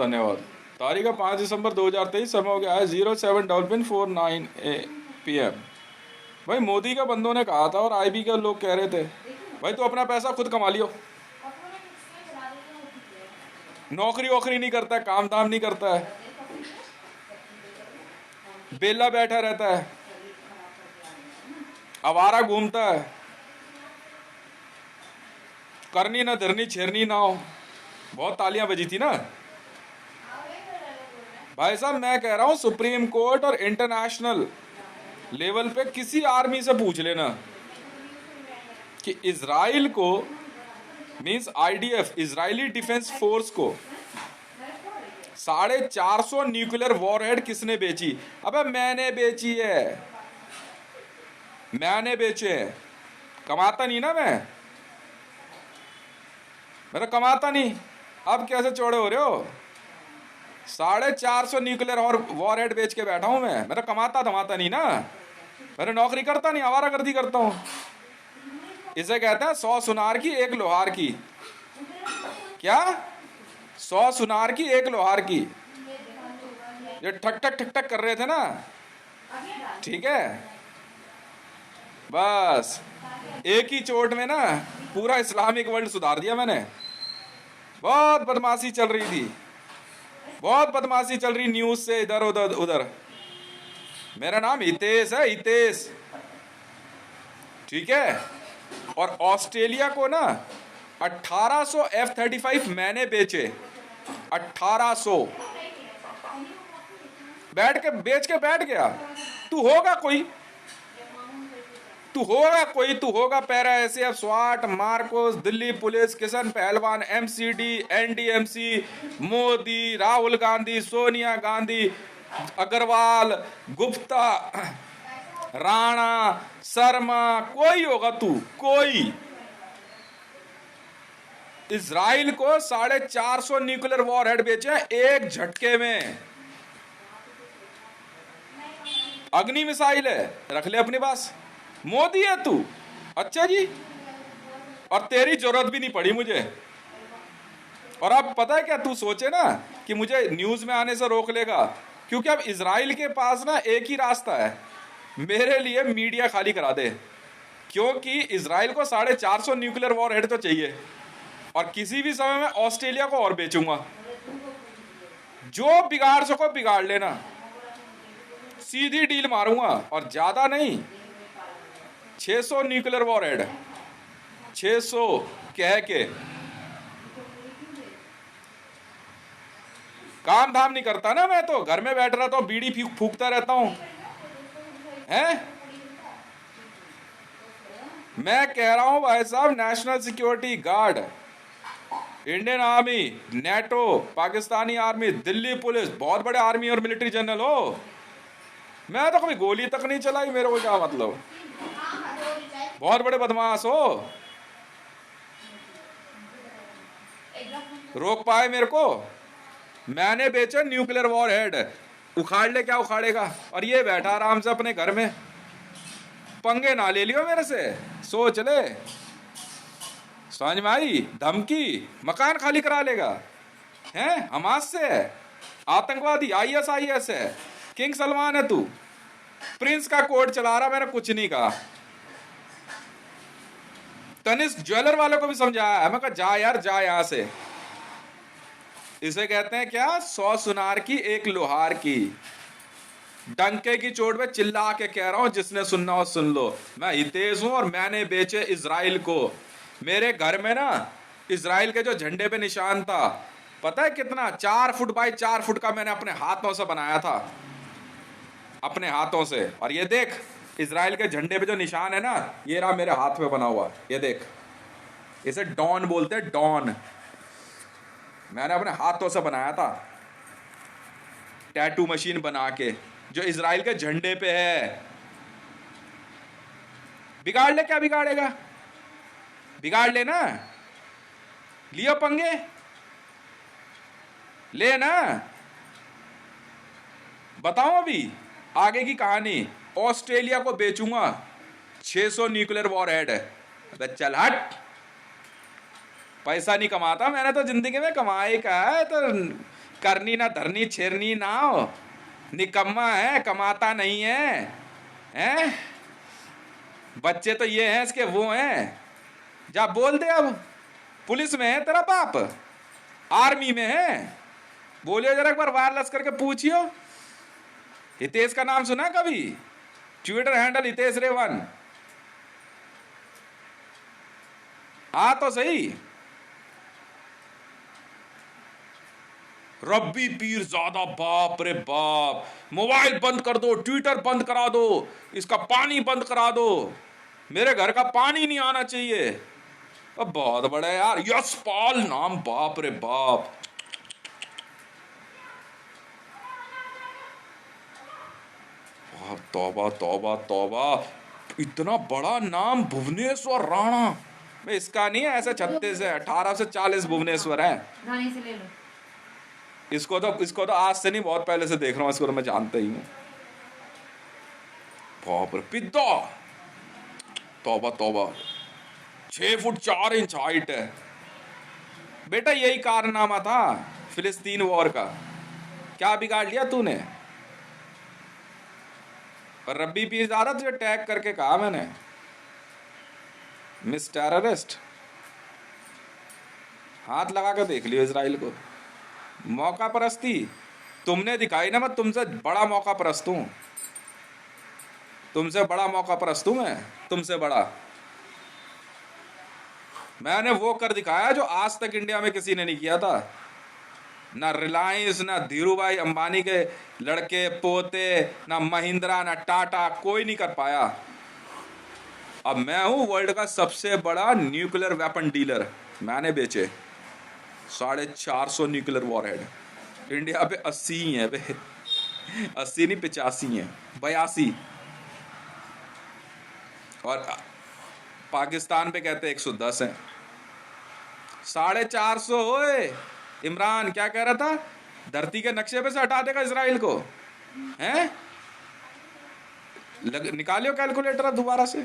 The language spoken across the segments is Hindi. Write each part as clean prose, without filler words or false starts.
धन्यवाद। तारीख है 5 दिसंबर 2023, समय हो गया है 07:49 PM। भाई मोदी के बंदों ने कहा था और IB के लोग कह रहे थे भाई तू अपना पैसा खुद कमा लियो, नौकरी वोकरी नहीं करता है, काम धाम नहीं करता है, बेला बैठा रहता है, आवारा घूमता है, करनी ना धरनी छेरनी ना हो। बहुत तालियां बजी थी ना भाई साहब। मैं कह रहा हूं सुप्रीम कोर्ट और इंटरनेशनल लेवल पे किसी आर्मी से पूछ लेना कि इजराइल को, means IDF, Israeli defence force को 450 न्यूक्लियर वॉरहेड किसने बेची। अबे मैंने बेची है, मैंने बेचे हैं। कमाता नहीं ना मैं तो कमाता नहीं। अब कैसे चौड़े हो रहे हो? 450 न्यूक्लियर और वॉरहेड बेच के बैठा हूं मैं तो कमाता धमाता नहीं ना। मैं नौकरी करता नहीं, आवारागर्दी करता हूं। इसे कहते हैं 100 सुनार की 1 लोहार की। क्या 100 सुनार की 1 लोहार की? ये ठक ठक ठक ठक कर रहे थे ना, ठीक है। बस एक ही चोट में ना पूरा इस्लामिक वर्ल्ड सुधार दिया मैंने। बहुत बदमाशी चल रही थी, बहुत बदमाशी चल रही न्यूज से इधर उधर उधर। मेरा नाम हितेश है, हितेश, ठीक है। और ऑस्ट्रेलिया को ना 1800 F-35 मैंने बेचे, 1800 बेच के बैठ गया। तू होगा कोई, तू होगा पैरा SF, स्वाट, मार्कोस, दिल्ली पुलिस, किशन पहलवान, MCD, NDMC, मोदी, राहुल गांधी, सोनिया गांधी, अग्रवाल, गुप्ता, राणा, शर्मा, कोई होगा तू, कोई। इजराइल को 450 न्यूक्लियर वॉरहेड बेचे एक झटके में। अग्नि मिसाइल है, रख ले अपने पास। मोदी है तू, अच्छा जी। और तेरी जरूरत भी नहीं पड़ी मुझे। और अब पता है क्या तू सोचे ना कि मुझे न्यूज में आने से रोक लेगा, क्योंकि अब इजराइल के पास ना एक ही रास्ता है, मेरे लिए मीडिया खाली करा दे। क्योंकि इजराइल को 450 न्यूक्लियर वॉरहेड तो चाहिए, और किसी भी समय में ऑस्ट्रेलिया को और बेचूंगा। जो बिगाड़ सको बिगाड़ लेना, सीधी डील मारूंगा। और ज्यादा नहीं, 600 न्यूक्लियर वॉरहेड, 600 कह के। काम धाम नहीं करता ना मैं, तो घर में बैठ रहता हूं, बीड़ी फूकता रहता हूं, हैं? मैं कह रहा हूं भाई साहब, national security guard, Indian army, NATO, Pakistani army, Delhi police, बहुत बड़े आर्मी और मिलिट्री जनरल हो। मैं तो कभी गोली तक नहीं चलाई, मेरे को क्या मतलब? बहुत बड़े बदमाश हो, रोक पाए मेरे को? मैंने बेचा न्यूक्लियर वॉरहेड, उखाड़ ले क्या उखाड़ेगा। और ये बैठा आराम से अपने घर में, पंगे ना ले लियो मेरे से, सोच ले। समझ में आई? धमकी, मकान खाली करा लेगा, हैं? हमास से है, आतंकवादी, ISIS है, किंग सलमान है तू, प्रिंस का कोड चला रहा। मैंने कुछ नहीं कहा। तनिष्क ज्वेलर वालों को भी समझाया, मैं कहा जा यार, जा यहां से। इसे कहते हैं क्या? 100 सुनार की 1 लोहार की। डंके की चोट पे चिल्ला के कह रहा हूं, जिसने सुनना हो सुन लो। मैं हितेश हूं और मैंने बेचे इजराइल को। मेरे घर में ना इजराइल के जो झंडे पे निशान था, पता है कितना? 4 फुट बाई 4 फुट का मैंने अपने हाथों से बनाया था, अपने हाथों से। और ये देख, इजराइल के झंडे पे जो निशान है ना, ये रहा मेरे हाथ पे बना हुआ, ये देख। इसे डॉन बोलते हैं, डॉन। मैंने अपने हाथों से बनाया था, टैटू मशीन बना के, जो इजराइल के झंडे पे है। बिगाड़ ले, क्या बिगाड़ेगा? बिगाड़ लेना, लियो पंगे, ले ना। बताओ अभी आगे की कहानी। ऑस्ट्रेलिया को बेचूंगा, 600 न्यूक्लियर वॉरहेड है। चल हट, पैसा नहीं कमाता मैंने तो जिंदगी में, कमाई का है तो करनी ना धरनी छेरनी ना हो, निकम्मा है, कमाता नहीं है, हैं? बच्चे तो ये हैं इसके वो हैं। जा बोल दे अब, पुलिस में है तेरा बाप, आर्मी में है, बोलियो जरा एक बार वायरलेस करके पूछियो। हितेश का नाम सुना कभी? ट्विटर हैंडल हितेश रेवन, हाँ तो सही। रब्बी पीर ज्यादा, बाप रे बाप, मोबाइल बंद कर दो, ट्विटर बंद करा दो, इसका पानी बंद करा दो, मेरे घर का पानी नहीं आना चाहिए। अब बहुत बड़ा है यार, यशपाल नाम, बाप रे बाप। तौबा तौबा तौबा, इतना बड़ा नाम भुवनेश्वर राणा। मैं इसका नहीं है, ऐसे 36 है, 18 से 40 भुवनेश्वर है। से ले लो। इसको तो आज से नहीं, बहुत पहले से देख रहा हूँ, इसको तो मैं जानता ही हूँ। बाप रे, पिद्दा, तौबा तौबा, 6 फुट 4 इंच हाइट है। बेटा यही कारनामा था फिलिस्तीन वॉर का, क्या बिगाड़ लिया तूने? और रब्बी पीर ज्यादा तुझे टैग करके कहा मैंने, मिस टेररिस्ट। हाथ लगा के देख लियो इजराइल को। मौका परस्ती तुमने दिखाई ना, मैं तुमसे बड़ा मौका परस्त हूं, तुमसे बड़ा मौका परस्त हूं मैं, तुमसे बड़ा। मैंने वो कर दिखाया जो आज तक इंडिया में किसी ने नहीं किया था। ना रिलायंस, ना धीरूभाई अंबानी के लड़के पोते, ना महिंद्रा, ना टाटा, कोई नहीं कर पाया। अब मैं हूं वर्ल्ड का सबसे बड़ा न्यूक्लियर वेपन डीलर। मैंने बेचे 450 न्यूक्लियर वॉरहेड। इंडिया पे 80 ही है बे, 80 नहीं 85 है, 82। और पाकिस्तान पे कहते 110 है। 450 होए। इमरान क्या कह रहा था, धरती के नक्शे पे से हटा देगा इसराइल को, हैं? निकालियो कैलकुलेटर अब दोबारा से,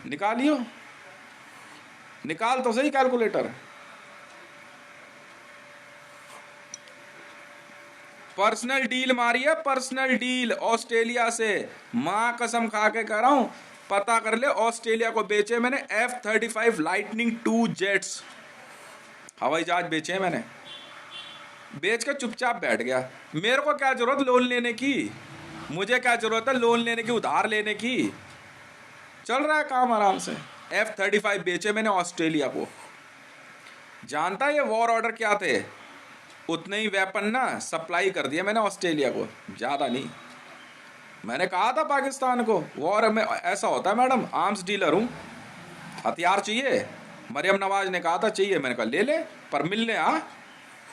निकालियो, निकाल तो सही कैलकुलेटर। पर्सनल डील मारी है, पर्सनल डील ऑस्ट्रेलिया से, मां कसम खा के कह रहा हूं, पता कर ले। ऑस्ट्रेलिया को बेचे मैंने F-35 लाइटनिंग 2 जेट्स, हवाई जहाज बेचे मैंने। बेच के चुपचाप बैठ गया। मेरे को क्या जरूरत लोन लेने की, मुझे क्या जरूरत है लोन लेने की, उधार लेने की। चल रहा है काम आराम से। F-35 बेचे मैंने ऑस्ट्रेलिया को। जानता है ये वॉर ऑर्डर क्या थे? उतने ही वेपन ना सप्लाई कर दिया मैंने ऑस्ट्रेलिया को, ज्यादा नहीं। मैंने कहा था पाकिस्तान को, वॉर में ऐसा होता है मैडम, आर्म्स डीलर हूं, हथियार चाहिए। मरियम नवाज ने कहा था चाहिए, मैंने कहा ले ले, पर मिलने आ,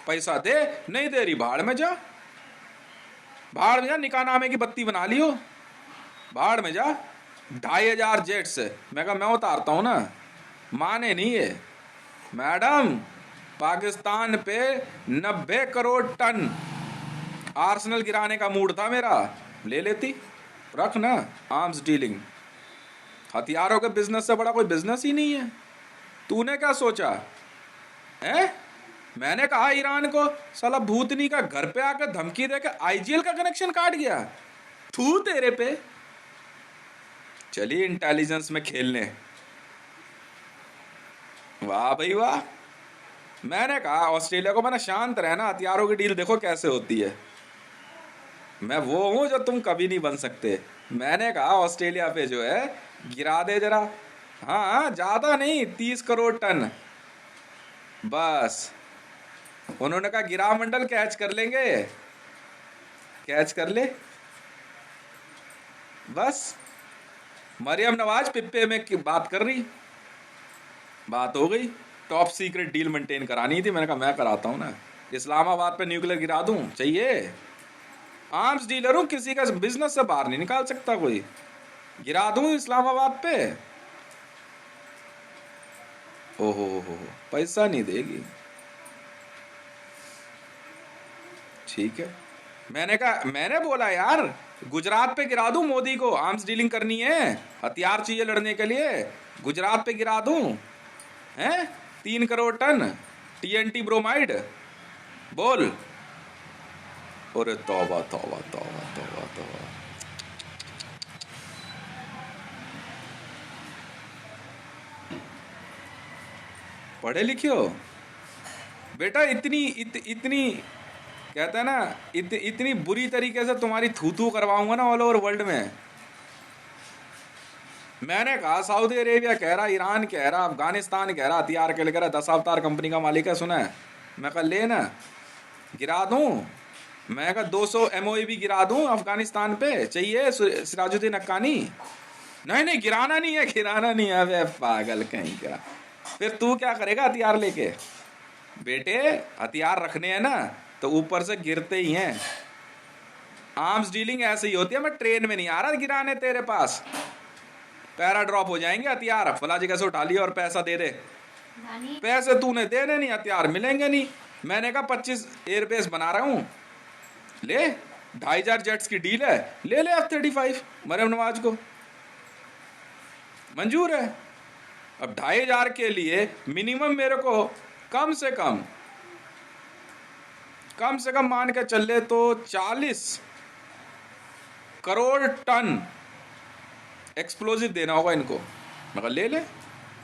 पैसा दे, नहीं दे रही भाड़ में जा, भाड़ में जा, निकाहनामे की बत्ती बना लियो, भाड़ में जा। 2500 जेट्स, मैं कहा मैं उतारता हूं ना, माने नहीं है मैडम। पाकिस्तान पे 90 करोड़ टन, आर्सेनल गिराने का मूड था मेरा, ले लेती, रख ना। आर्म्स डीलिंग, हथियारों के बिजनेस से बड़ा कोई बिजनेस ही नहीं है। तूने क्या सोचा है? मैंने कहा ईरान को, साला भूतनी का घर पे आकर धमकी देकर IGL का कनेक्शन काट गया, थू तेरे पे। चलिए इंटेलिजेंस में खेलने, वाह भाई वाह। मैंने कहा ऑस्ट्रेलिया को, मैंने शांत रहना, हथियारों की डील देखो कैसे होती है। मैं वो हूं जो तुम कभी नहीं बन सकते। मैंने कहा ऑस्ट्रेलिया पे जो है गिरा दे जरा, हाँ ज्यादा नहीं, 30 करोड़ टन बस। उन्होंने कहा गिरा मंडल, कैच कर लेंगे, कैच कर ले बस। मरियम नवाज पिप्पे में की बात कर रही, बात हो गई। टॉप सीक्रेट डील मेंटेन करानी थी, मैंने कहा मैं कराता हूं ना। इस्लामाबाद पे न्यूक्लियर गिरा दूं, चाहिए? आर्म्स डीलर हूं, किसी का बिजनेस से बाहर नहीं निकाल सकता कोई। गिरा दूं इस्लामाबाद पे, ओहो हो, पैसा नहीं देगी। ठीक है, मैंने कहा, मैंने बोला यार गुजरात पे गिरा दूं मोदी को, आर्म्स डीलिंग करनी है, हथियार चाहिए लड़ने के लिए, गुजरात पे गिरा दूं, हैं? 3 करोड़ टन TNT ब्रोमाइड, बोल। अरे तौबा तौबा तौबा तौबा तौबा। पढ़े लिखे हो बेटा? इतनी कहते हैं ना, इतनी बुरी तरीके से तुम्हारी थू थू करवाऊंगा ना ऑल ओवर वर्ल्ड में। मैंने कहा सऊदी अरेबिया कह रहा, ईरान कह रहा, अफगानिस्तान कह रहा हथियार के लिए, कह रहा 10 अवतार कंपनी का मालिक है, सुना है? मैं कहा ले ना, गिरा दूं। मैं कहा 200 MOE भी गिरा दूं अफगानिस्तान पे, चाहिए सिराजुद्दीन हक्कानी? नहीं नहीं, गिराना नहीं है, गिराना नहीं है। अबे पागल कहीं का, फिर तू क्या करेगा हथियार लेके? बेटे हथियार रखने हैं ना तो ऊपर से गिरते ही हैं। आर्म्स डीलिंग ऐसे ही होती है। मैं ट्रेन में नहीं आ रहा गिराने तेरे पास, पैरा ड्रॉप हो जाएंगे हथियार, फला जगह से उठा लिया और पैसा दे दे। पैसे तूने देने नहीं, हथियार मिलेंगे नहीं। मैंने कहा 25 एयरबेस बना रहा हूं, ले 2500 जेट्स की डील है, ले ले F-35 मरियम नवाज को मंजूर है। अब 2500 के लिए मिनिमम मेरे को कम से कम मान के चल ले तो 40 करोड़ टन एक्सप्लोजिव देना होगा इनको। मैं कहा ले ले।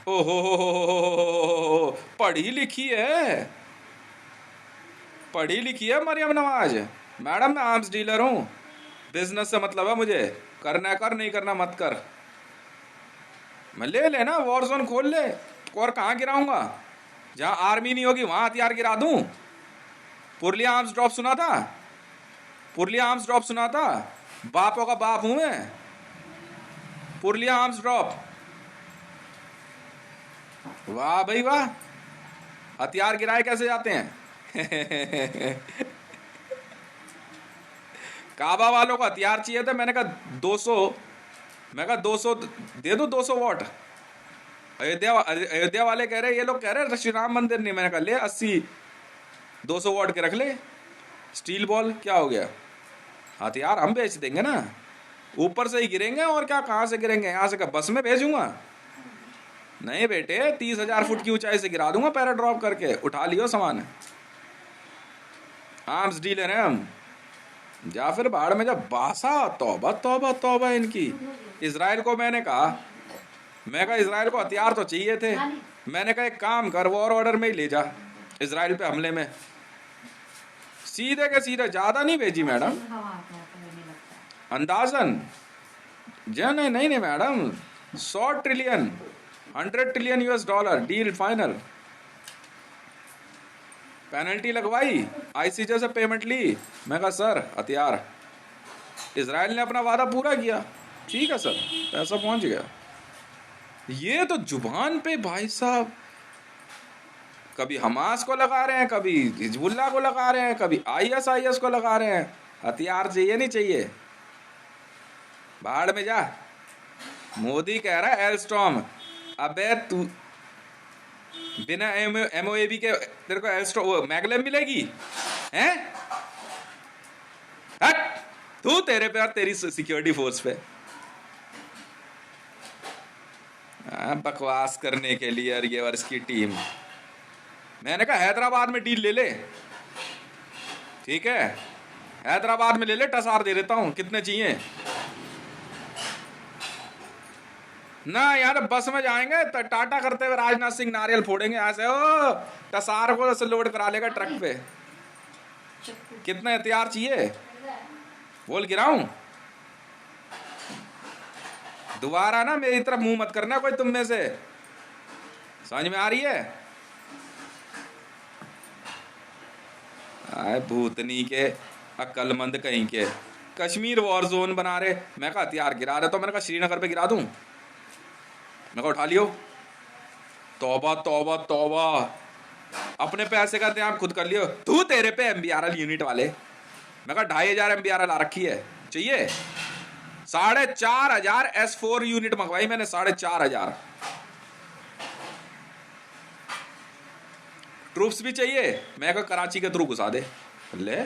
ओ हो, पढ़ी लिखी है मरियम नवाज। मैडम मैं आर्म्स डीलर हूं, बिजनेस से मतलब है मुझे, करना कर, नहीं करना मत कर। मैं ले लेना, वॉर जोन खोल ले। और कहाँ गिराऊंगा? जहां आर्मी नहीं होगी वहां हथियार गिरा दूं। पुरलिया आर्म्स ड्रॉप सुना था? पुरलिया आर्म्स ड्रॉप सुना था? बापों का बाप हूं मैं। पुरलिया आर्म्स ड्रॉप, वाह भाई वाह। हथियार गिराए कैसे जाते हैं? काबा वालों को हथियार चाहिए थे, मैंने कहा 200, मैं कहा 200 दे दो, 200 वॉट। अयोध्या वाले कह रहे, ये लोग कह रहे श्री राम मंदिर नहीं। मैंने कहा ले 80 200 वॉट के रख ले। स्टील बॉल क्या हो गया? हथियार हम बेच देंगे ना, ऊपर से ही गिरेंगे और क्या, कहां से गिरेंगे? यहां से क्या बस में भेजूंगा? नहीं बेटे, 30,000 फुट की ऊंचाई से गिरा दूंगा पैरा ड्रॉप करके, उठा लियो सामान। आर्म्स डीलर हैं हम। जा फिर बाढ़ में, जब बासा तौबा तौबा तौबा इनकी। इजराइल को मैंने कहा, इजराइल को हथियार तो चाहिए थे। मैंने कहा एक काम कर, वॉर ऑर्डर में ही ले जा इजराइल पे हमले में, सीधे के सीधे। ज्यादा नहीं भेजी मैडम, अंदाजन। नहीं madam, 100 trillion 100 trillion US dollar deal final. Penalty लगवाई, ICJ से पेमेंट ली। मैं कहा सर हथियार, इजराइल ने अपना वादा पूरा किया, ठीक है सर, पैसा पहुंच गया। ये तो जुबान पे भाई साहब, कभी हमास को लगा रहे हैं, कभी हिजबुल्लाह को लगा रहे हैं, कभी ISIS को लगा रहे हैं। हथियार चाहिए नहीं चाहिए, बाहर में जा। मोदी कह रहा है एल्स्टॉम, अबे तू बिना MOAB के तेरे को एल्स्टॉम मैगलेम मिलेगी हैं? हट तू, तेरे पे और तेरी सिक्योरिटी फोर्स पे बकवास करने के लिए और ये और इसकी टीम। मैंने कहा हैदराबाद में डील ले ले, ठीक है, हैदराबाद में ले ले, टसार दे देता हूं, कितने चाहिए ना। यार बस में जाएंगे तो टाटा करते हुए राजनाथ सिंह नारियल फोड़ेंगे ऐसे, ओ टसार को ऐसे लोड करा लेगा ट्रक पे। कितने हथियार चाहिए बोल, गिराऊं? दोबारा ना मेरी तरफ मुंह मत करना कोई तुम में से, समझ में आ रही है? आए भूतनी के अक्लमंद कहीं के, कश्मीर वॉर जोन बना रहे। मैं कहा हथियार गिरा रहे, तो मैंने कहा श्रीनगर पे गिरा दूं? मैं कहा उठा लियो। तौबा तौबा तौबा, अपने पैसे का इंतजाम खुद कर लियो तू, तेरे पे MBRL यूनिट वाले। मैं कहा 2500 MBRL आ रखी है, चाहिए? 4,500 S4 यूनिट मंगवाई मैंने, 4,500। ट्रूप्स भी चाहिए, मैं कहा कराची के थ्रू घुसा दे। ले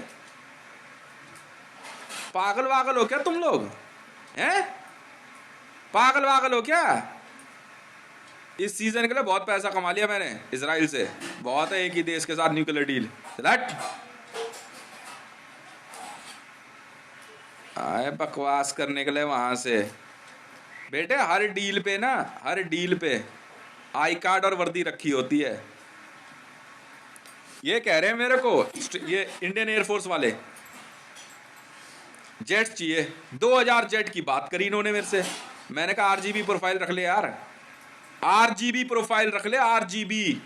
पागल वागल हो क्या तुम लोग हैं? पागल वागल हो क्या? इस सीजन के लिए बहुत पैसा कमा लिया मैंने इजराइल से, बहुत है एक ही देश के साथ न्यूक्लियर डील। आए बकवास करने के लिए वहां से। बेटे हर डील पे ना, हर डील पे आई कार्ड और वर्दी रखी होती है। ये कह रहे हैं मेरे को, ये इंडियन एयरफोर्स वाले, जेट चाहिए। 2000 जेट की बात करी इन्होंने मेरे से। मैंने कहा आरजीबी प्रोफाइल रख ले यार, आरजीबी प्रोफाइल रख ले, आरजीबी।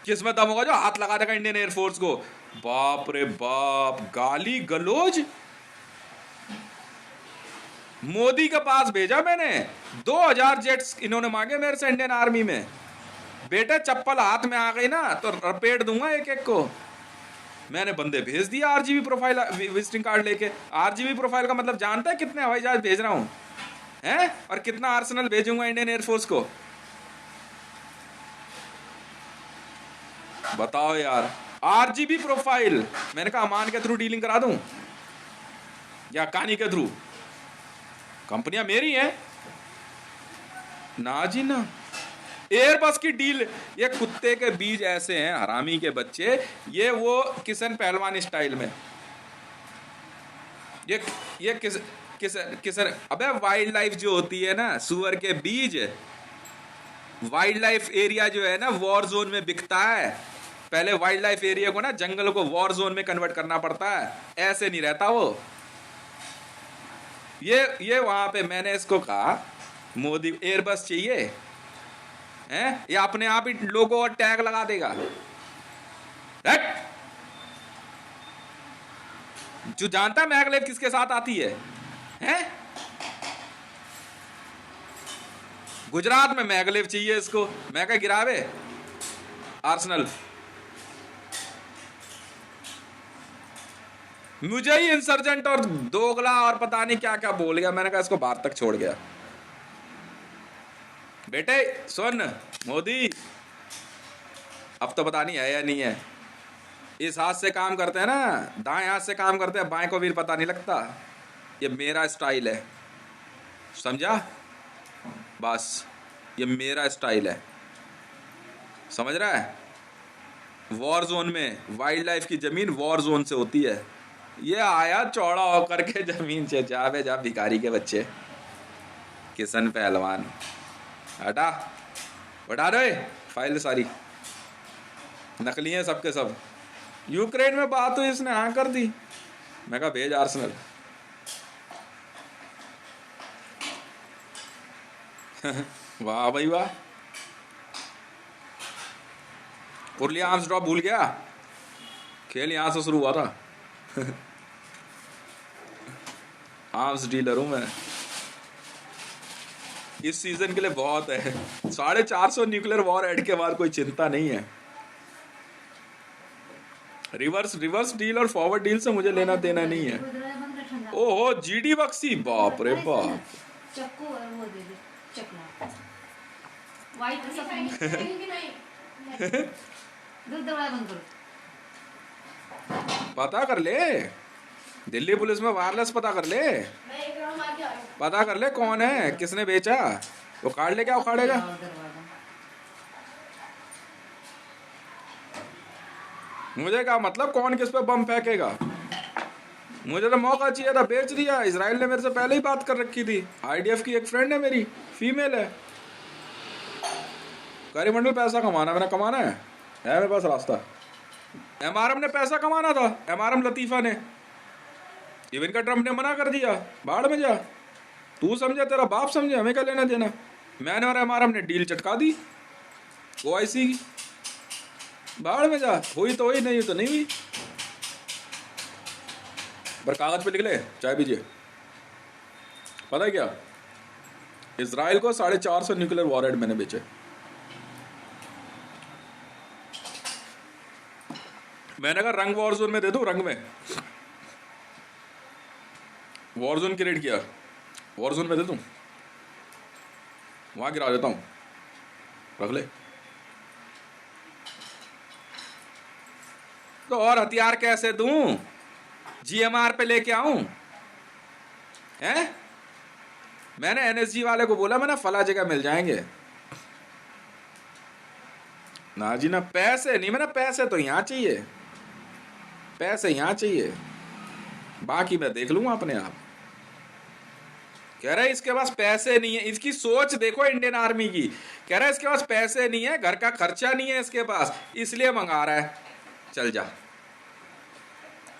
किसमें दम होगा जो हाथ लगा देगा इंडियन एयरफोर्स को? बाप रे बाप, गाली गलोज। मोदी के पास भेजा मैंने, 2000 जेट्स इन्होंने मांगे मेरे से इंडियन आर्मी में। बेटे चप्पल हाथ में आ गई ना तो रपेट दूंगा एक एक को। मैंने बंदे भेज दिया आरजीबी प्रोफाइल विजिटिंग कार्ड लेके। आरजीबी प्रोफाइल का मतलब जानता है कितने हवाई जहाज भेज रहा हूं हैं, और कितना आर्सेनल भेजूंगा इंडियन एयरफोर्स को? बताओ यार। आरजीबी प्रोफाइल, मैंने कहा अमान के थ्रू डीलिंग करा दूं या कानी के थ्रू? कंपनियां मेरी हैं ना जी ना। एयरबस की डील, ये कुत्ते के बीज ऐसे हैं हरामी के बच्चे, ये वो किशन पहलवान स्टाइल में। ये किसन अबे वाइल्ड लाइफ जो होती है ना, सुअर के बीज, वाइल्ड लाइफ एरिया जो है ना वॉर जोन में बिकता है। पहले वाइल्ड लाइफ एरिया को ना, जंगल को वॉर जोन में कन्वर्ट करना पड़ता है, ऐसे नहीं रहता वो। ये वहां पे मैंने इसको कहा मोदी एयरबस चाहिए हैं, ये अपने आप ही लोगो और टैग लगा देगा। जो जानता मैगलेव किसके साथ आती है हैं? गुजरात में मैगलेव चाहिए इसको। मैं क्या गिरावे आर्सेनल? मुझे ही इंसर्जेंट और दोगला और पता नहीं क्या क्या बोल गया। मैंने कहा इसको बाहर तक छोड़ गया। बेटे सुन मोदी, अब तो पता नहीं है या नहीं है। इस हाथ से काम करते हैं ना, दाएं हाथ से काम करते हैं, बाएं को भी पता नहीं लगता। ये मेरा स्टाइल है, समझा? बस ये मेरा स्टाइल है, समझ रहा है? वॉर जोन में वाइल्ड लाइफ की जमीन वॉर जोन से होती है। ये आया चौड़ा होकर के जमीन से, जा बे जा भिखारी के बच्चे, किशन पहलवान। हटा हटा रहे फाइल सारी नकली हैं सबके सब। यूक्रेन में बात हुई, इसने हाँ कर दी। मैं कहा भेज आर्सेनल। वाह भाई वाह। कुरली आर्म्स ड्रॉप भूल गया, खेल यहां से शुरू हुआ था। आर्म्स डीलर हूं मैं, इस सीजन के लिए बहुत है। 450 न्यूक्लियर वॉर हेड के बाद कोई चिंता नहीं है। रिवर्स डील और फॉरवर्ड डील से मुझे लेना देना नहीं है। ओहो जीडी बक्सी, बाप रे बाप। पता कर ले, दिल्ली पुलिस में वायरलेस पता कर ले, पता कर ले कौन है, किसने बेचा। वो काट ले, क्या उखाड़ेगा? मुझे क्या मतलब कौन किस पे बम फेंकेगा? मुझे तो मौका चाहिए था, बेच दिया। इजराइल ने मेरे से पहले ही बात कर रखी थी। आईडीएफ की एक फ्रेंड है मेरी, फीमेल है। करीमंडल पैसा कमाना, मैंने कमाना है मेरे पास रास्ता। एमआरएम ने पैसा कमाना था, एमआरएम लतीफा ने। इवन का ट्रंप ने मना कर दिया, बाढ़ में जा। तू समझे, तेरा बाप समझे, हमें क्या लेना देना। मैंने और एमआरएम ने डील चटका दी ओआईसी की। बाढ़ में जा, हुई तो हुई, नहीं हुई तो नहीं हुई। पर कागज पे लिख ले, चाय पीजिए। पता है क्या, इजराइल को 450 न्यूक्लियर वॉरहेड मैंने बेचे। मैंने कहा रंग वॉर जोन में दे दूं, रंग में वॉर जोन क्रिएट किया, वॉर जोन में दे दूं, वहां गिरा देता हूं, रख ले। तो और हथियार कैसे दूं? जीएमआर पे लेके आऊं हैं? मैंने एनएसजी वाले को बोला, मैंने फला जगह मिल जाएंगे। ना जी ना, पैसे नहीं, मैंने पैसे तो यहां चाहिए, पैसे यहां चाहिए। बाकी मैं देख लूंगा अपने आप। कह रहा है इसके पास पैसे नहीं है, इसकी सोच देखो इंडियन आर्मी की। कह रहा है इसके पास पैसे नहीं है, घर का खर्चा नहीं है इसके पास, इसलिए मंगा रहा है। चल जा,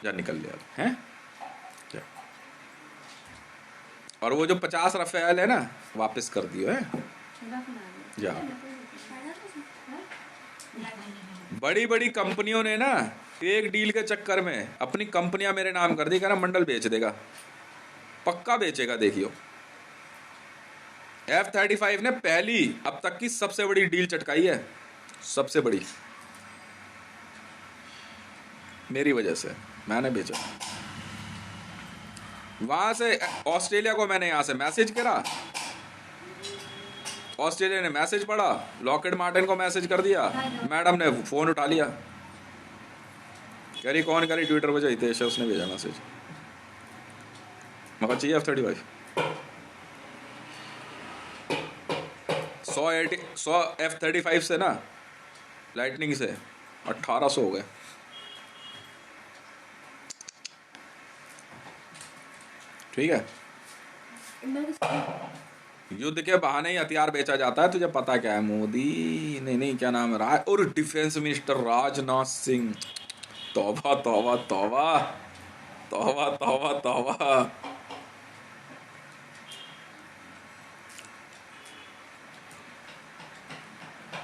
जा निकल ले अब, हैं? जा। और वो जो 50 रफेल है ना, वापस कर दियो है। जा। बड़ी बड़ी कंपनियों ने ना एक डील के चक्कर में अपनी कंपनियां मेरे नाम कर दी। कह रहा मंडल बेच देगा, पक्का बेचेगा, देखियो। F-35 ने पहली अब तक की सबसे बड़ी डील चटकाई है, सबसे बड़ी, मेरी वजह से। मैंने बेचा। वहां से ऑस्ट्रेलिया को मैंने यहां से मैसेज करा, ऑस्ट्रेलिया ने मैसेज पढ़ा, लॉकहीड मार्टिन को मैसेज कर दिया, मैडम ने फोन उठा लिया, कह रही कौन, कह रही ट्विटर पर हितेश है, उसने भेजा मैसेज। मगर चाहिए F-35। 100 F-35 से ना, लाइटनिंग से 1800 हो गए। ठीक है, युद्ध के बहाने ही हथियार बेचा जाता है, तुझे पता क्या है? मोदी नहीं क्या नाम है, और डिफेंस मिनिस्टर राजनाथ सिंह। तौबा तौबा तौबा तौबा तौबा तौबा।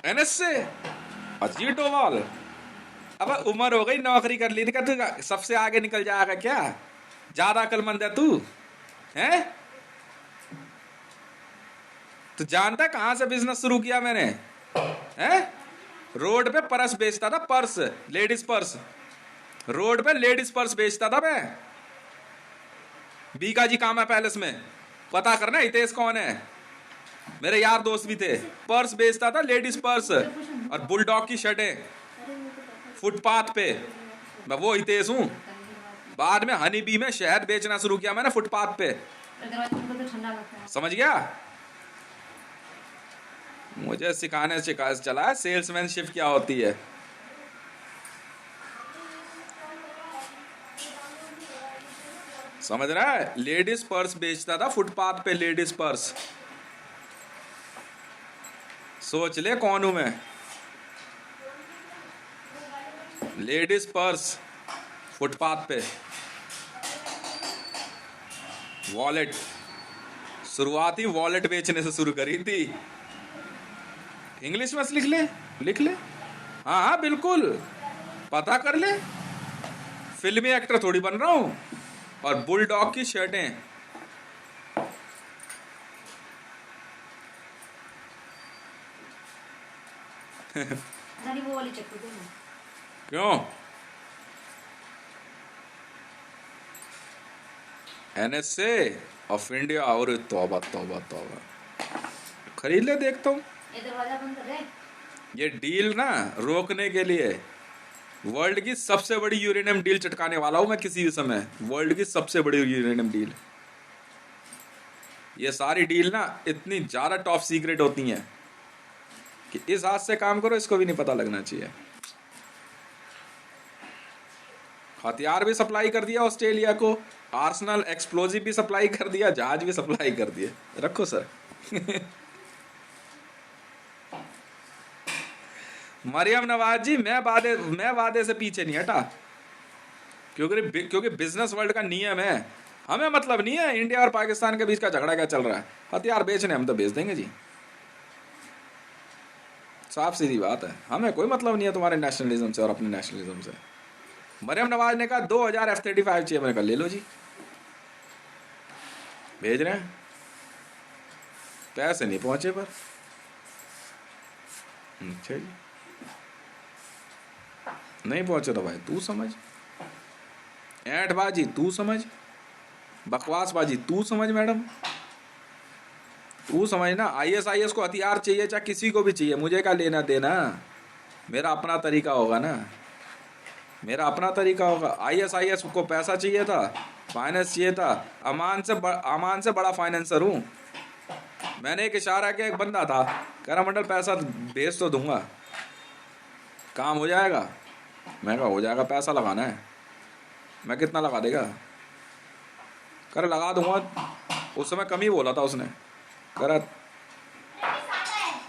NSA अजीत डोभाल, अब उम्र हो गई, नौकरी कर ली, तू सबसे आगे निकल जाएगा क्या? ज्यादा अक्लमंद है तू, हैं? तू जानता है कहां से बिजनेस शुरू किया मैंने? हैं? रोड पे पर्स बेचता था, पर्स, लेडीज पर्स। रोड पे लेडीज पर्स बेचता था मैं, बीका जी कामा पैलेस में। पता करना हितेश कौन है, मेरे यार दोस्त भी थे। पर्स बेचता था, लेडीज पर्स और बुलडॉग की शर्टें, फुटपाथ पे। मैं वो हितेश हूँ। बाद में हनी बी में शहद बेचना शुरू किया मैंने, फुटपाथ पे। समझ गया? मुझे सिखाने से चला है सेल्समैनशिप क्या होती है। समझ रहा है? लेडीज पर्स बेचता था फुटपाथ पे, लेडीज पर्स। सोच ले कौन हूं मैं। लेडीज पर्स फुटपाथ पे, वॉलेट, शुरुआती वॉलेट बेचने से शुरू करी थी। इंग्लिश में लिख ले, लिख ले। हाँ हाँ बिल्कुल, पता कर ले। फिल्मी एक्टर थोड़ी बन रहा हूं। और बुलडॉग की शर्टें। वो वाली चप्पल दे ना। क्यों? NSA ऑफ इंडिया, और तौबा तौबा तौबा। खरीद ले, देखता हूँ। ये दरवाजा बंद कर दे। ये डील ना रोकने के लिए वर्ल्ड की सबसे बड़ी यूरेनियम डील चटकाने वाला हूं मैं किसी भी समय। वर्ल्ड की सबसे बड़ी यूरेनियम डील। ये सारी डील ना इतनी ज्यादा टॉप सीक्रेट होती हैं कि इस हाथ से काम करो, इसको भी नहीं पता लगना चाहिए। हथियार भी सप्लाई कर दिया ऑस्ट्रेलिया को, आर्सनल एक्सप्लोजिव भी सप्लाई कर दिया, जहाज भी सप्लाई कर दिए। रखो सर। मरियम नवाज जी, मैं वादे से पीछे नहीं हटा, क्योंकि बिजनेस वर्ल्ड का नियम है। हमें मतलब नहीं है इंडिया और पाकिस्तान के बीच का झगड़ा क्या चल रहा है। हथियार बेचने हम तो बेच देंगे जी, साफ सीधी बात है। हमें कोई मतलब नहीं है तुम्हारे नेशनलिज्म से और अपने नेशनलिज्म से। मरियम नवाज ने कहा 2000 F-35 चाहिए, मैंने कहा ले लो जी, भेज रहे हैं। पैसे नहीं पहुंचे पर। अच्छा जी, नहीं पहुंचे तो भाई तू समझ, ऐंठबाजी तू समझ, बकवासबाजी तू समझ, मैडम तू समझ ना। ISIS को हथियार चाहिए, चाहे किसी को भी चाहिए, मुझे क्या लेना देना। मेरा अपना तरीका होगा ना, मेरा अपना तरीका होगा। ISIS को पैसा चाहिए था, फाइनेंस चाहिए था। अमान से बड़ा फाइनेंसर हूँ। मैंने एक इशारा किया, एक बंदा था कह रहा मंडल पैसा भेज तो दूंगा, काम हो जाएगा। मैं कहा हो जाएगा, पैसा लगाना है। मैं कितना लगा देगा? कर लगा दूंगा, उस समय कम ही बोला था उसने, कर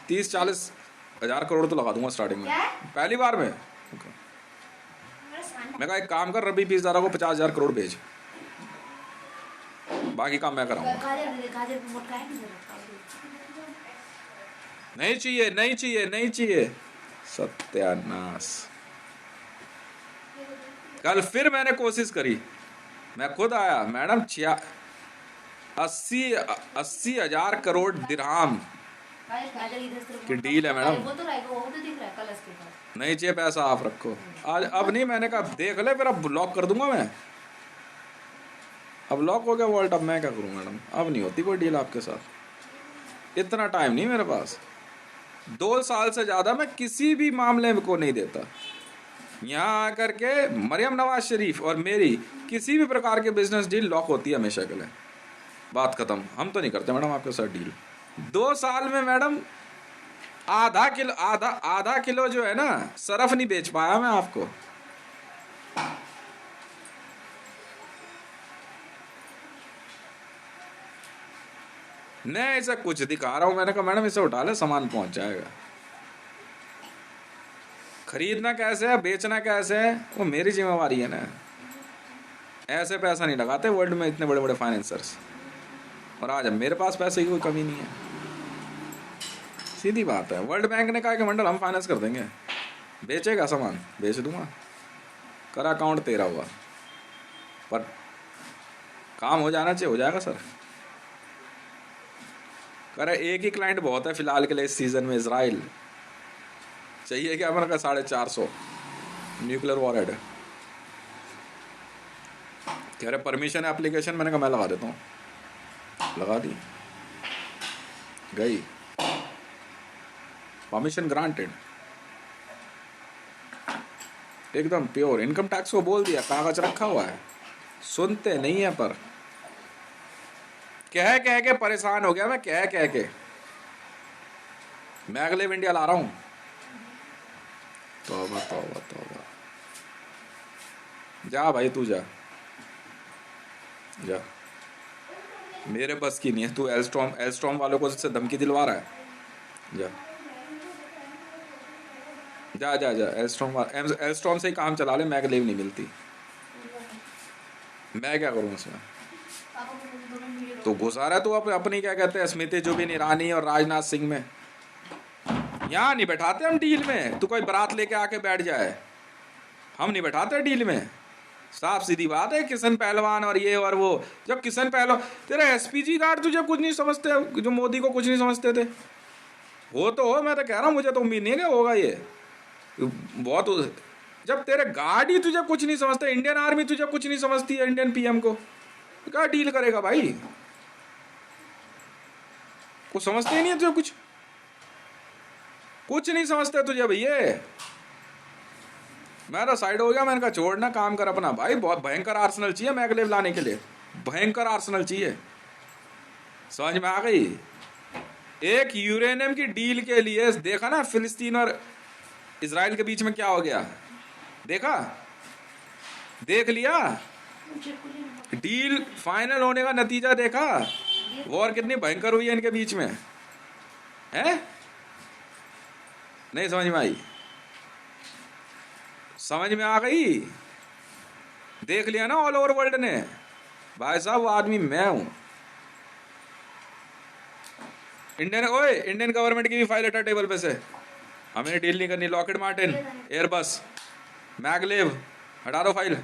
30-40 हजार करोड़ तो लगा दूंगा स्टार्टिंग में, पहली बार में। मैं कहा एक काम कर, रबी 20,000 को 50,000 करोड़ भेज, बाकी काम मैं कराऊंगा। नहीं चाहिए, नहीं चाहिए, नहीं चाहिए, सत्यानाश। कल फिर मैंने कोशिश करी, मैं खुद आया, मैडम 80,000 करोड़ दिरहम की डील है मैडम। वो तो दिख रहा है कलश के पास। नहीं चाहिए पैसा, आप रखो आज। अब नहीं, मैंने कहा देख ले, फिर अब ब्लॉक कर दूंगा मैं। अब लॉक हो गया वॉल्ट, अब मैं क्या करूं मैडम, अब नहीं होती कोई डील आपके साथ, इतना टाइम नहीं मेरे पास। 2 साल से ज्यादा मैं किसी भी मामले को नहीं देता। यहाँ आकर के मरियम नवाज शरीफ और मेरी किसी भी प्रकार के बिजनेस डील लॉक होती है हमेशा के लिए, बात खत्म। हम तो नहीं करते मैडम आपके साथ डील। 2 साल में मैडम आधा किलो जो है ना सरफ नहीं बेच पाया मैं आपको। नहीं, इसे कुछ दिखा रहा हूं, मैंने कहा मैडम इसे उठा ले, सामान पहुंच जाएगा। खरीदना कैसे है, बेचना कैसे है, वो मेरी जिम्मेवारी है ना। ऐसे पैसा नहीं लगाते वर्ल्ड में इतने बड़े बड़े फाइनेंसर्स, और आज मेरे पास पैसे की कोई कमी नहीं है, सीधी बात है। वर्ल्ड बैंक ने कहा कि मंडल हम फाइनेंस कर देंगे, बेचेगा सामान बेच दूंगा, कर अकाउंट तेरा हुआ, पर काम हो जाना चाहिए, हो जाएगा सर। करे एक ही क्लाइंट बहुत है फिलहाल के लिए इस सीजन में, इजराइल चाहिए क्या, मैंने कहा 450 न्यूक्लियर वॉरहेड है। कह रहे परमिशन है एप्लीकेशन, मैंने कहा मैं लगा देता हूँ, लगा दी, गई परमिशन ग्रांटेड, एकदम प्योर। इनकम टैक्स को बोल दिया, कागज रखा हुआ है, सुनते नहीं है। पर कह कह के परेशान हो गया मैं, कह कह के। मैं अगले इंडिया ला रहा हूं, तौबा तौबा तौबा। जा भाई तू जा, जा, मेरे बस की नहीं है। तू एल्स्ट्रॉम वालों को से धमकी दिलवा रहा है, जा जा जा जा। एल्स्ट्रॉम से ही काम चला ले, मैगलेव नहीं मिलती, मैं क्या करूं उसमें। तो घुसा रहा है तू अपनी क्या कहते हैं स्मृति जुबिन ईरानी और राजनाथ सिंह में। यहाँ नहीं बैठाते हम डील में, तू कोई बारात लेके आके बैठ जाए, हम नहीं बैठाते डील में। साफ सीधी बात है, किशन पहलवान और ये और वो। जब किशन पहलवान, तेरा एसपीजी गार्ड तुझे कुछ नहीं समझते, जो मोदी को कुछ नहीं समझते थे, वो तो हो। मैं तो कह रहा हूँ, मुझे तो उम्मीद नहीं है कि होगा ये बहुत। जब तेरे गार्ड ही तुझे कुछ नहीं समझते, इंडियन आर्मी तुझे कुछ नहीं समझती है, इंडियन पीएम को क्या डील करेगा भाई। कुछ समझते ही नहीं है तुझे, कुछ नहीं समझते तुझे भैया। मैं तो साइड हो गया, मैंने कहा छोड़ना, काम कर अपना भाई। बहुत भयंकर आर्सेनल चाहिए मैगलेव लाने के लिए, भयंकर आर्सेनल चाहिए, समझ में आ गई। एक यूरेनियम की डील के लिए देखा ना फिलिस्तीन और इजराइल के बीच में क्या हो गया, देखा, देख लिया। डील फाइनल होने का नतीजा देखा, वॉर कितनी भयंकर हुई है इनके बीच में, है नहीं समझ में आई, समझ में आ गई। देख लिया ना ऑल ओवर वर्ल्ड ने, भाई साहब वो आदमी मैं हूं। इंडियन गवर्नमेंट की भी फाइल हटा टेबल पे से, हमें डील नहीं करनी। लॉकहीड मार्टिन, एयरबस, मैगलेव, हटा दो फाइल,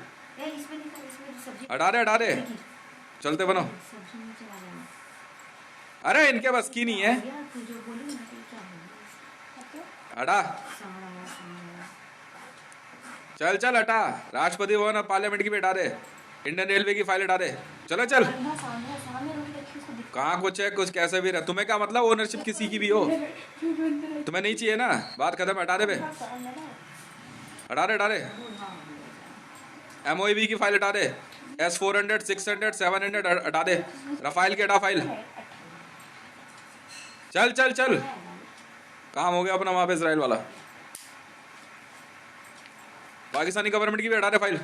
हटा दे, चलते बनो। अरे इनके बस की नहीं है, हटा, चल चल हटा। राष्ट्रपति भवन और पार्लियामेंट की भी हटा दे, इंडियन रेलवे की फाइल हटा दे, चलो चल। कहाँ कुछ है, कुछ कैसे भी रहे, तुम्हें क्या मतलब ओनरशिप किसी की भी हो, तुम्हें नहीं चाहिए ना, बात खत्म, हटा दे बे, हटा दे। MOEB की फाइल हटा दे, S-400, 600, 700 हटा दे, रफाइल की हटा फाइल, चल चल चल। काम हो गया अपना वहां पे इजराइल वाला। पाकिस्तानी गवर्नमेंट की भी हटा दे फाइल,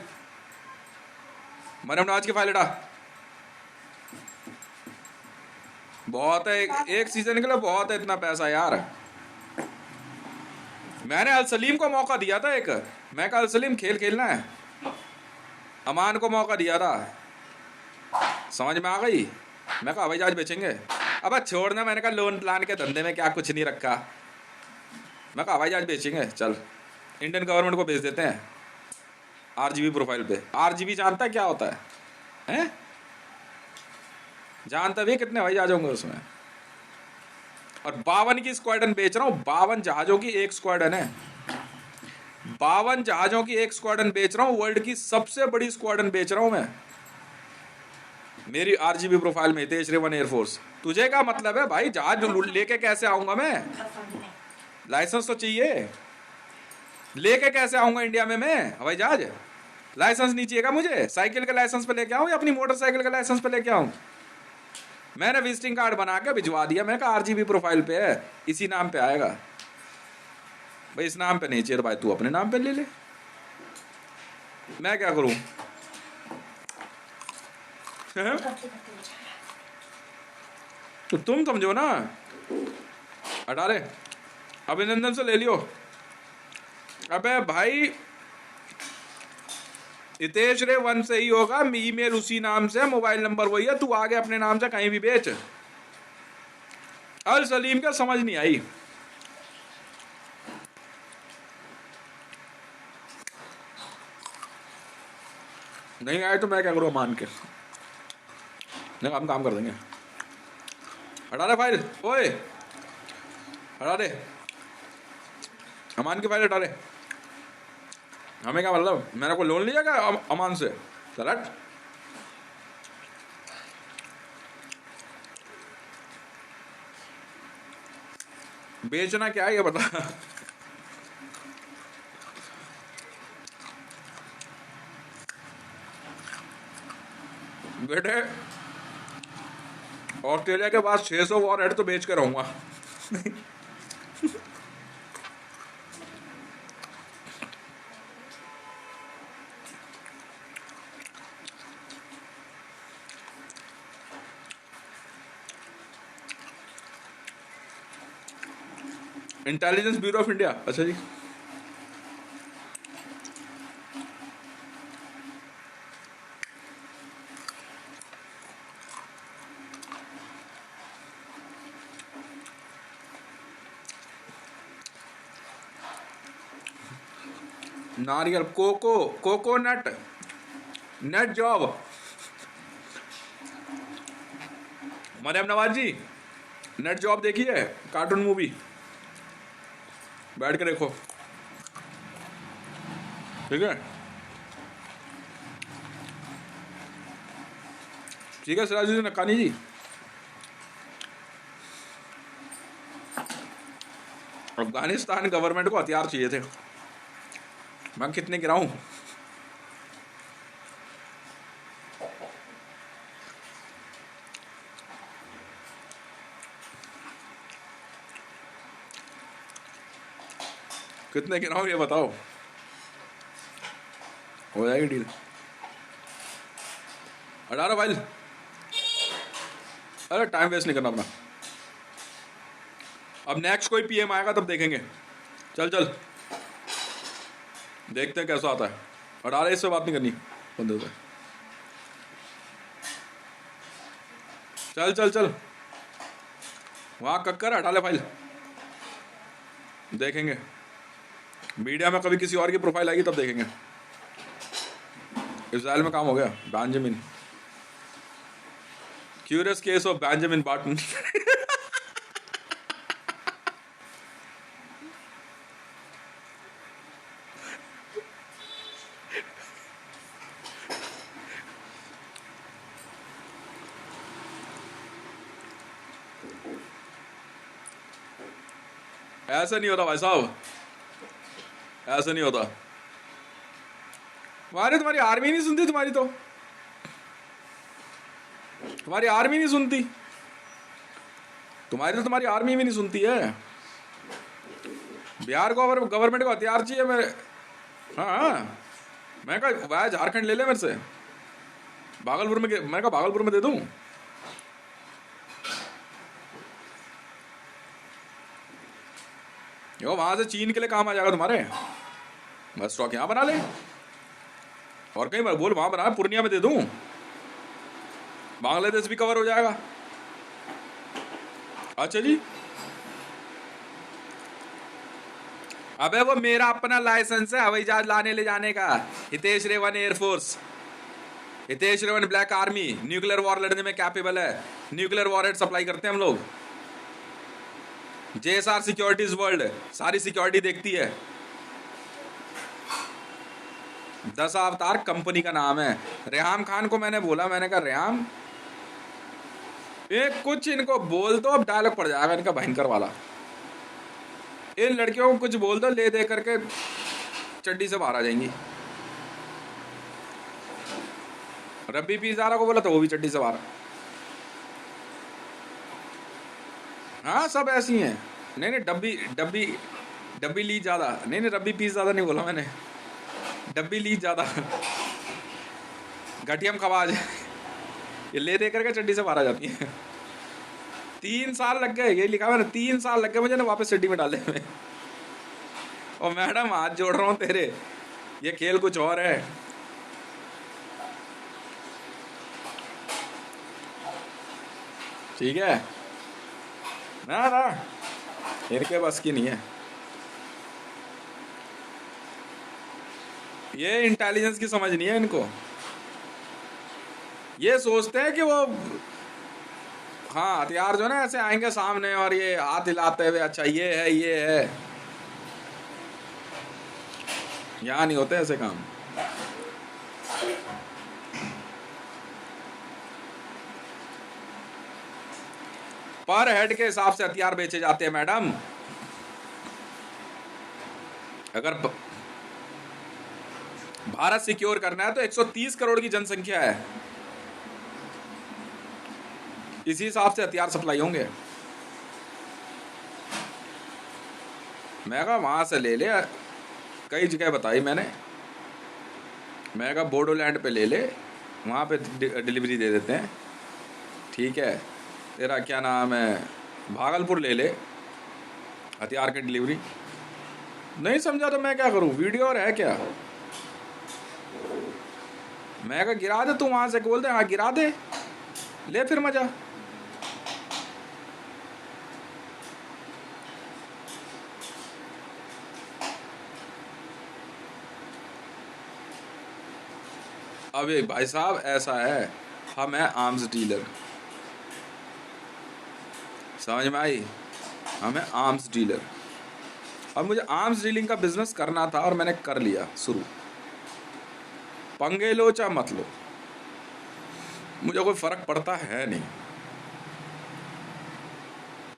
मरियम नवाज की फाइल हटा, बहुत है, एक सीजन के लिए बहुत है इतना पैसा यार। मैंने अल सलीम को मौका दिया था एक, मैं कहा अल सलीम खेल खेलना है, अमान को मौका दिया था, समझ में आ गई। मैं कहा हवाई जहाज बेचेंगे। अब छोड़ना, मैंने कहा लोन प्लान के धंधे में क्या कुछ नहीं रखा। मैं कहा हवाई जहाज बेचेंगे, चल इंडियन गवर्नमेंट को बेच देते हैं आरजीबी प्रोफाइल पे। आरजीबी जानता है क्या होता है, हैं? जानता भी है कितने हवाई जहाज होंगे उसमें। और 52 की स्क्वाड्रन बेच रहा हूँ, 52 जहाजों की एक स्क्वाड्रन है, 52 जहाजों की एक स्क्वाड्रन बेच रहा हूँ, वर्ल्ड की सबसे बड़ी स्क्वाड्रन बेच रहा हूँ मैं, मेरी आरजीबी प्रोफाइल में, तेजरे वन एयरफोर्स। तुझे क्या मतलब है भाई, जहाज लेके कैसे आऊंगा मैं, लाइसेंस तो चाहिए, लेके कैसे आऊंगा इंडिया में मैं हवाई जहाज, लाइसेंस नहीं चाहिएगा मुझे। साइकिल का लाइसेंस पे लेके आऊं या अपनी मोटरसाइकिल का लाइसेंस पे लेके आऊं। मैंने विजिटिंग कार्ड बना के भिजवा दिया, मैंने कहा आरजीबी प्रोफाइल पे है, इसी नाम पे आएगा। भाई इस नाम पे नहीं चाहिए भाई, तू अपने नाम पे ले ले, मैं क्या करूं। तो तुम समझो ना, हटा ले, अभिनंदन से ले लियो। अबे भाई हितेश रे वन से ही होगा, ईमेल उसी नाम से, मोबाइल नंबर वही है, तू आगे अपने नाम से कहीं भी बेच। अल सलीम क्या समझ नहीं आई। नहीं आए तो मैं क्या करूँ, मान के नहीं, हम काम कर देंगे। हटा दे फाइल, ओए हटा दे, अमान की फाइल हटा दे। हमें क्या मतलब, मैंने कोई लोन लिया क्या अमान से, चलट। बेचना क्या है ये बता। बेटे ऑस्ट्रेलिया के पास 600 वॉर हेड तो बेच कर रहूंगा। इंटेलिजेंस ब्यूरो ऑफ इंडिया, अच्छा जी। नारियल, coconut, net job. Maryam Nawaz ji, net job देखी है, कार्टून मूवी, बैठ के देखो, ठीक है। ठीक है सिराजुद्दीन नक्कानी जी, अफगानिस्तान गवर्नमेंट को हथियार चाहिए थे, मैं कितने गिराऊं। कितने गिराऊं ये बताओ, हो जाएगी डील। 18 फाइल, अरे टाइम वेस्ट नहीं करना अपना। अब नेक्स्ट कोई पीएम आएगा तब देखेंगे, चल चल देखते हैं कैसा आता है। 18 इससे बात नहीं करनी बंदे से, चल चल चल वहाँ कक्कर हटा ले फाइल, देखेंगे मीडिया में कभी किसी और की प्रोफाइल आएगी तब देखेंगे। इजराइल में काम हो गया, Benjamin, curious case of Benjamin button. ऐसा नहीं होता भाई साहब, ऐसा नहीं होता। तुम्हारी आर्मी नहीं सुनती, तुम्हारी आर्मी नहीं सुनती, तुम्हारी आर्मी भी नहीं सुनती है। बिहार गवर्नमेंट को हथियार चाहिए मेरे, हाँ मैं कहा वह झारखंड ले ले मेरे से, भागलपुर में, मैं कहा भागलपुर में दे दूं। यो वहां से चीन के लिए काम आ जाएगा तुम्हारे, बस स्टॉक यहाँ बना ले और कहीं बार बोल वहां बना, पूर्णिया में दे दूं, बांग्लादेश भी कवर हो जाएगा। अच्छा जी, अबे वो मेरा अपना लाइसेंस है हवाई जहाज लाने ले जाने का, Hitesh raven air force, Hitesh raven black army, nuclear war लड़ने में कैपेबल है, न्यूक्लियर वॉरहेड सप्लाई करते हैं हम लोग। जेएसआर सिक्योरिटीज वर्ल्ड सारी सिक्योरिटी देखती है। 10 अवतार कंपनी का नाम है। रेहाम खान को मैंने बोला, मैंने कहा रेहाम एक कुछ इनको बोल दो, अब डायलॉग पड़ जाएगा इनका भयंकर वाला, इन लड़कियों को कुछ बोल दो, ले दे करके चड्डी से बाहर आ जाएंगी। रब्बी पीजारा को बोला तो वो भी चड्डी से बाहर। हाँ सब ऐसी हैं। नहीं नहीं, डब्बी डब्बी डब्बी ली ज्यादा, नहीं नहीं रब्बी पीस ज्यादा नहीं बोला मैंने, डब्बी ली ज्यादा, घटियम खवाज, ये ले दे करके चड्डी से बाहर आ जाती है। 3 साल लग गए, ये लिखा मैंने, 3 साल लग गए मुझे ना वापस चड्डी में डालने में। और मैडम हाथ जोड़ रहा हूं तेरे, ये खेल कुछ और है। ठीक है ना ना, इनके बस की नहीं है। ये इंटेलिजेंस की समझ नहीं है इनको। ये सोचते हैं कि वो हाँ हथियार जो ना ऐसे आएंगे सामने और ये हाथ हिलाते हुए, अच्छा ये है ये है। यहां नहीं होते ऐसे काम। पर हेड के हिसाब से हथियार बेचे जाते हैं मैडम। अगर भारत सिक्योर करना है तो 130 करोड़ की जनसंख्या है, इसी हिसाब से हथियार सप्लाई होंगे। मैं कहा वहां से ले ले, कई जगह बताई मैंने, मैं कहा बोडोलैंड पे ले ले, वहां पे डिलीवरी दे देते हैं। ठीक है, तेरा क्या नाम है, भागलपुर ले ले हथियार की डिलीवरी। नहीं समझा तो मैं क्या करूं, वीडियो और है क्या। मैं कहा गिरा दे, तू वहां से बोल दे हाँ गिरा दे, ले फिर मजा। अबे भाई साहब ऐसा है, हम है आर्म्स डीलर, समझ में आई, हम है आर्म्स डीलर। अब मुझे आर्म्स डीलिंग का बिजनेस करना था और मैंने कर लिया शुरू। पंगे लो चाहे मत लो, मुझे कोई फर्क पड़ता है नहीं।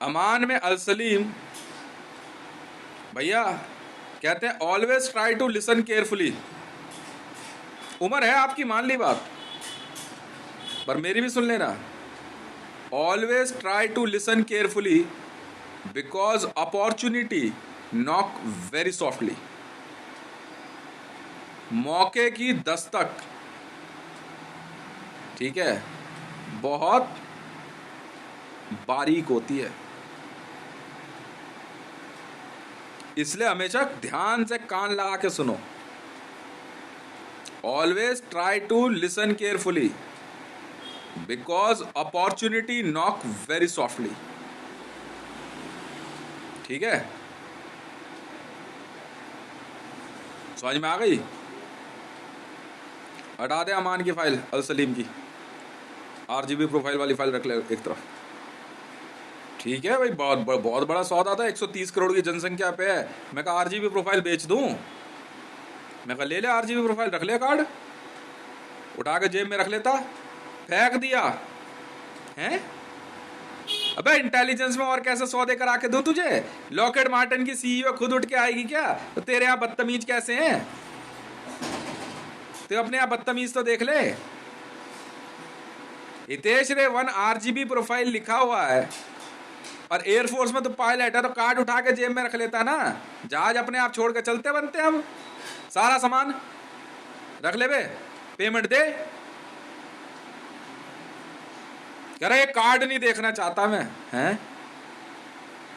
अमान में अल सलीम भैया कहते हैं always try to listen carefully. उम्र है आपकी, मान ली बात, पर मेरी भी सुन लेना। Always try to listen carefully because opportunity knock very softly. मौके की दस्तक, ठीक है, बहुत बारीक होती है, इसलिए हमेशा ध्यान से कान लगा के सुनो। Always try to listen carefully because opportunity knock very softly. ठीक है, समझ में आ गई। हटा दे अमान की फाइल, अल सलीम की आरजीबी प्रोफाइल वाली फाइल रख ले एक तरफ। ठीक है भाई, बहुत बड़ा सौदा था, 130 करोड़ की जनसंख्या पे है। मैं कहा आरजीबी प्रोफाइल बेच दूं, मैं कहा ले ले आरजीबी प्रोफाइल, रख ले कार्ड, उठा के जेब में रख लेता, फेंक दिया हैं। अबे इंटेलिजेंस में और कैसे सौदे करा के दूं तुझे। लॉकहेड मार्टिन की सीईओ खुद उठ के आएगी क्या, तो तेरे यहाँ बदतमीज कैसे हैं। तो अपने यहाँ बदतमीज तो देख ले। हितेश रेवन आरजीबी प्रोफाइल लिखा हुआ है और एयरफोर्स में तो पायलट है, तो कार्ड उठा के जेब में रख लेता ना, जहाज अपने आप छोड़ के चलते बनते हम। सारा सामान रख ले बे, पेमेंट दे। कह रहा ये कार्ड नहीं देखना चाहता मैं, हैं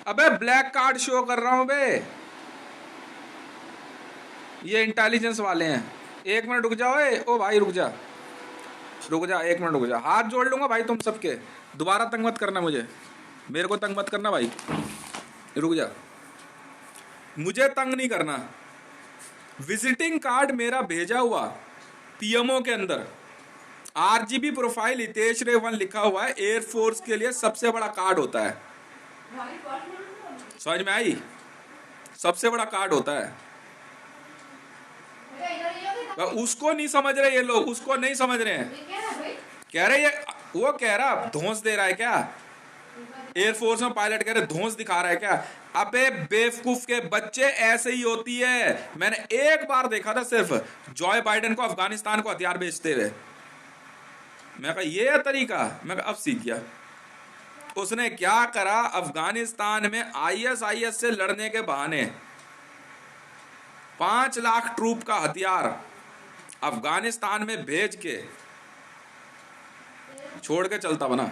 अबे ब्लैक कार्ड शो कर रहा हूं बे, ये इंटेलिजेंस वाले हैं। एक मिनट रुक जाओ, ओ भाई रुक जा, रुक जा, एक मिनट रुक जा, हाथ जोड़ लूंगा भाई तुम सबके। दोबारा तंग मत करना मुझे, मेरे को तंग मत करना भाई, रुक जा, मुझे तंग नहीं करना। विजिटिंग कार्ड मेरा भेजा हुआ पीएमओ के अंदर, आरजीबी प्रोफाइल हितेश रे 1 लिखा हुआ है, एयरफोर्स के लिए सबसे बड़ा कार्ड होता है। समझ में आई? सबसे बड़ा कार्ड होता है। उसको नहीं समझ रहे ये लोग, उसको नहीं समझ रहे हैं। कह रहे ये, वो कह रहा धौंस दे रहा है क्या, एयरफोर्स में पायलट कह रहे धौंस दिखा रहा है क्या। अबे बेवकूफ के बच्चे, ऐसे ही होती है। मैंने एक बार देखा था सिर्फ जॉय बाइडेन को अफगानिस्तान को हथियार बेचते हुए, मैं कहा ये है तरीका, मैं अब सीख गया। उसने क्या करा, अफगानिस्तान में आईएसआईएस से लड़ने के बहाने 5 लाख ट्रूप का हथियार अफगानिस्तान में भेज के छोड़ के चलता बना,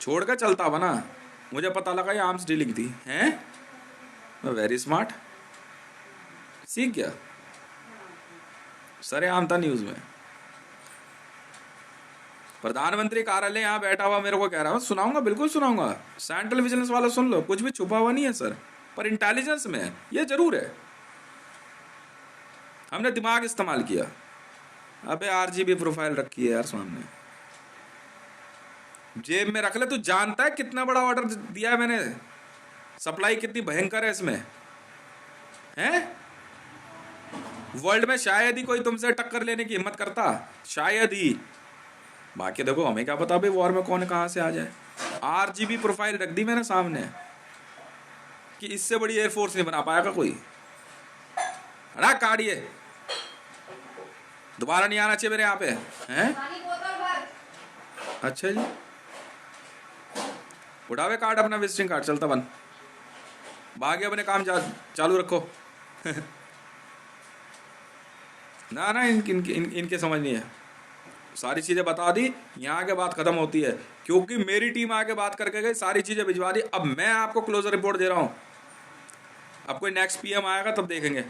छोड़ के चलता बना। मुझे पता लगा ये आर्म्स डीलिंग थी, हैं? वेरी स्मार्ट, सीख गया, सरेआम था न्यूज में। प्रधानमंत्री कार्यालय यहां बैठा हुआ मेरे को कह रहा है, सुनाऊंगा, बिल्कुल सुनाऊंगा, सेंट्रल विजिलेंस वाला सुन लो, कुछ भी छुपा हुआ नहीं है सर, पर इंटेलिजेंस में है, ये जरूर है, हमने दिमाग इस्तेमाल किया। अबे आरजीबी प्रोफाइल रखी है यार सामने, जेब में रख ले। तू जानता है कितना बड़ा ऑर्डर दिया है मैंने, सप्लाई कितनी भयंकर है इसमें, हैं? वर्ल्ड में शायद ही कोई तुमसे टक्कर लेने की हिम्मत करता, शायद ही। बाकी देखो हमें क्या पता भाई वॉर में कौन कहां से आ जाए। आरजीबी प्रोफाइल रख दी मैंने सामने कि इससे बड़ी एयरफोर्स नहीं बना पाएगा कोई। ना काढ़िए, दोबारा नहीं आना चाहिए मेरे यहाँ पे, हैं? अच्छा जी, उठावे कार्ड अपना, विजिटिंग कार्ड, चलता बन, भागे अपने काम चालू रखो। ना ना इनके समझ नहीं है, सारी चीजें बता दी, यहाँ के बात खत्म होती है, क्योंकि मेरी टीम आके बात करके गई, सारी चीजें भिजवा दी। अब मैं आपको क्लोजर रिपोर्ट दे रहा हूं, अब कोई नेक्स्ट पीएम आएगा तब देखेंगे,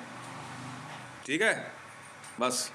ठीक है? बस।